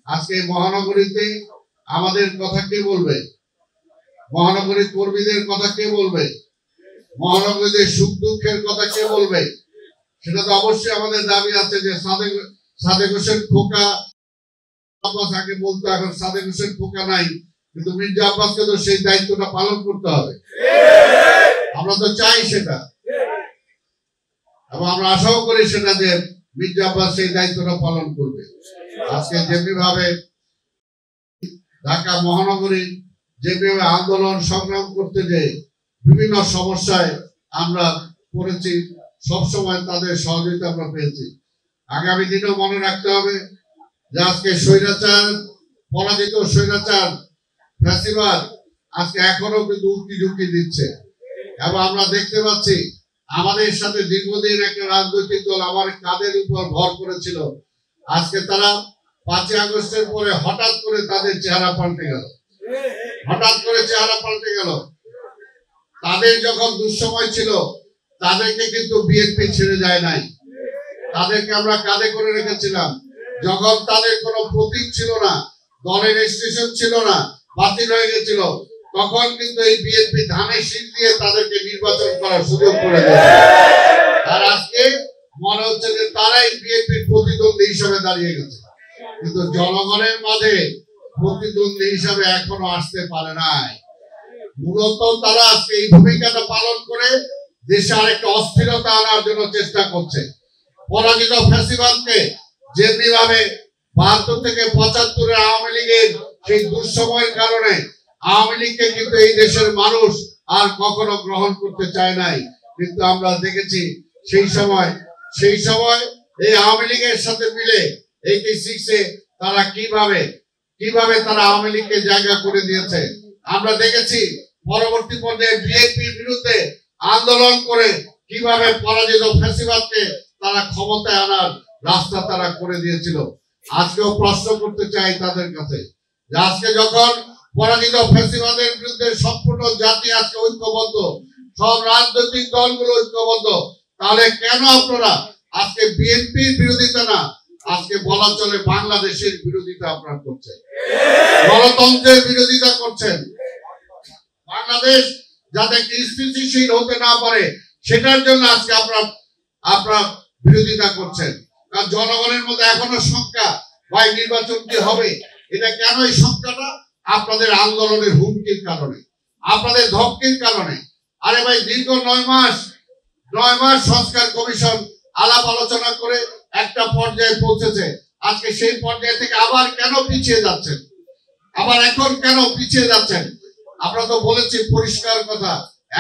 আজকে মহানগরীতে আমাদের কথা কে বলবে? মহানগরীর কর্মীদের কথা কে বলবে? মহানগরীদের সুখ দুঃখের কথা কে বলবে? সেটা তো অবশ্যই আমাদের দাবি আছে যে সাদেক হোসেন খোকা আগে বলতো, এখন সাদেক হোসেন খোকা নাই, কিন্তু মির্জা আব্বাসকে তো সেই দায়িত্বটা পালন করতে হবে। আমরা তো চাই সেটা, এবং আমরা আশাও করি সেটা যে মির্জা আব্বাস সেই দায়িত্বটা পালন করবে। আজকে যেমনি ভাবে ঢাকা মহানগরী যেভাবে আন্দোলন সংগ্রাম করতে যে বিভিন্ন সমস্যায় আমরা পড়েছি, সবসময় তাদের সহযোগিতা আমরা পেয়েছি। আগামী দিনেও মনে রাখতে হবে যে আজকে স্বৈরাচার, পরাজিত স্বৈরাচার ফ্যাসিবাদ আজকে এখনো কিন্তু উক্তি ঝুঁকি দিচ্ছে, এবং আমরা দেখতে পাচ্ছি আমাদের সাথে দীর্ঘদিন একটা রাজনৈতিক দল আমার কাঁধের উপর ভর করেছিল, আজকে তারা 5ই আগস্টের পরে হঠাৎ করে তাদের চেহারা পাল্টে গেল, হঠাৎ করে চেহারা পাল্টে গেল। তাদের যখন দুঃসময় ছিল তাদেরকে কিন্তু বিএনপি ছেড়ে যায় নাই, তাদেরকে আমরা কাঁধে করে রেখেছিলাম। যখন তাদের কোনো প্রতীক ছিল না, দলের স্টেশন ছিল না, বাতিল হয়ে গেছিল, তখন কিন্তু এই বিএনপি ধানের শীষ দিয়ে তাদেরকে নির্বাচন করার সুযোগ করে দিয়েছে। আর আজকে মনে হচ্ছে যে তারাই বিএনপির প্রতিদ্বন্দ্বী হিসাবে দাঁড়িয়ে গেছে, কিন্তু জনগণের মাঝে প্রতিদ্বন্দ্বী হিসাবে এখনো আসতে পারে নাই। মূলত তারা আজকে এই ভূমিকাটা পালন করে দেশে আরেকটা অস্থিরতা আনার জন্য চেষ্টা করছে। পরাজিত ফ্যাসিবাদকে যেমনি ভাবে 72 থেকে 75 আওয়ামী লীগের সেই দুঃসময়ের কারণে আওয়ামী লীগকে কিন্তু এই দেশের মানুষ আর কখনো গ্রহণ করতে চায় নাই, কিন্তু আমরা দেখেছি সেই সময় এই আওয়ামী লীগের সাথে মিলে 86-এ তারা কিভাবে তারা আওয়ামী লীগকে জায়গা করে দিয়েছে। আমরা দেখেছি পরবর্তী পর্যায়ে বিএনপির বিরুদ্ধে আন্দোলন করে কিভাবে পরাজিত ফ্যাসিবাদকে তারা ক্ষমতায় আনার রাস্তা তারা করে দিয়েছিল। আজকেও প্রশ্ন করতে চাই তাদের কাছে যে আজকে যখন পরাজিত ফ্যাসিবাদের বিরুদ্ধে সম্পূর্ণ জাতি আজকে ঐক্যবদ্ধ, সব রাজনৈতিক দলগুলো ঐক্যবদ্ধ, তাহলে কেন আপনারা আজকে বিএনপির বিরোধিতা না, আজকে বলা চলে বাংলাদেশের বিরোধিতা আপনারা করছেন, গণতন্ত্রের বিরোধিতা করছেন। বাংলাদেশ যাতে স্থিতিশীল হতে না পারে সেটার জন্য আজকে আপনারা বিরোধিতা করছেন। কারণ জনগণের মধ্যে এখনো শঙ্কা, ভাই নির্বাচন কি হবে? এটা কেন এই শঙ্কাটা? আপনাদের আন্দোলনের হুমকির কারণে, আপনাদের ধমকির কারণে। আরে ভাই, দীর্ঘ 9 মাস সংস্কার কমিশন আলাপ আলোচনা করে একটা পর্যায়ে পৌঁছেছে, আজকে সেই পর্যায়ে থেকে আবার কেন পিছিয়ে যাচ্ছেন? আবার এখন কেন পিছিয়ে যাচ্ছেন? আমরা তো বলেছি পরিষ্কার কথা,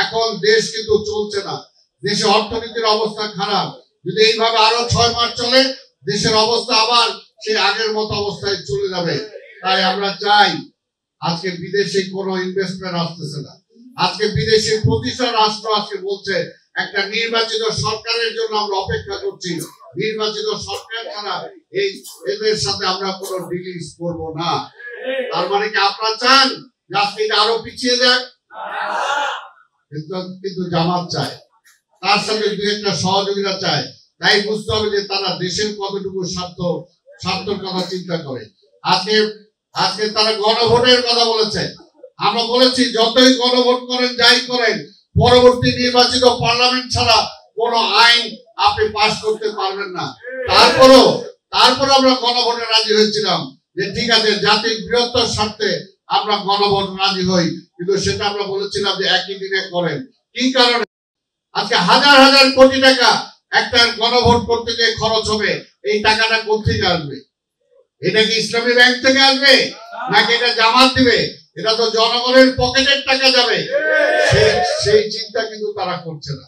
এখন দেশ কিন্তু চলছে না, দেশে অর্থনীতির অবস্থা খারাপ। যদি এইভাবে আরো 6 মাস চলে, দেশের অবস্থা আবার সেই আগের মতো অবস্থায় চলে যাবে। তাই আমরা চাই, আজকে বিদেশে কোনো ইনভেস্টমেন্ট আসতেছে না, আজকে বিদেশি প্রতিষ্ঠান রাষ্ট্র আজকে বলছে একটা নির্বাচিত সরকারের জন্য আমরা অপেক্ষা করছি, নির্বাচিত সরকার ছাড়া এদের সাথে আমরা কোনো ডিলিংস করব না। তার মানে কি আপনারা চান যে আজকে এটা আরো পিছিয়ে যাক? কিন্তু জামাত চায়, তার সাথে দু একটা সহযোগিতা চায়। তাই বুঝতে হবে যে তারা দেশের কতটুকু স্বার্থের কথা চিন্তা করে। আজকে তারা গণভোটের কথা বলেছে। আমরা বলেছি যতই গণভোট করেন, যাই করেন, পরবর্তী নির্বাচিত পার্লামেন্ট ছাড়া কোনো আইন আপনি পাস করতে পারবেন না। তারপর আমরা গণভোটে রাজি হয়েছিলাম যে ঠিক আছে, জাতির বৃহত্তর স্বার্থে আমরা গণভোট রাজি হই, কিন্তু সেটা আমরা বলেছিলাম যে একই দিনে করেন। কি কারণে আজকে হাজার হাজার কোটি টাকা একটা গণভোট করতে গিয়ে খরচ হবে? এই টাকাটা কোথেকে আসবে? এটা কি ইসলামী ব্যাংক থেকে আসবে, নাকি এটা জামাত দিবে? এটা তো জনগণের পকেটের টাকা যাবে, সেই চিন্তা কিন্তু তারা করছে না।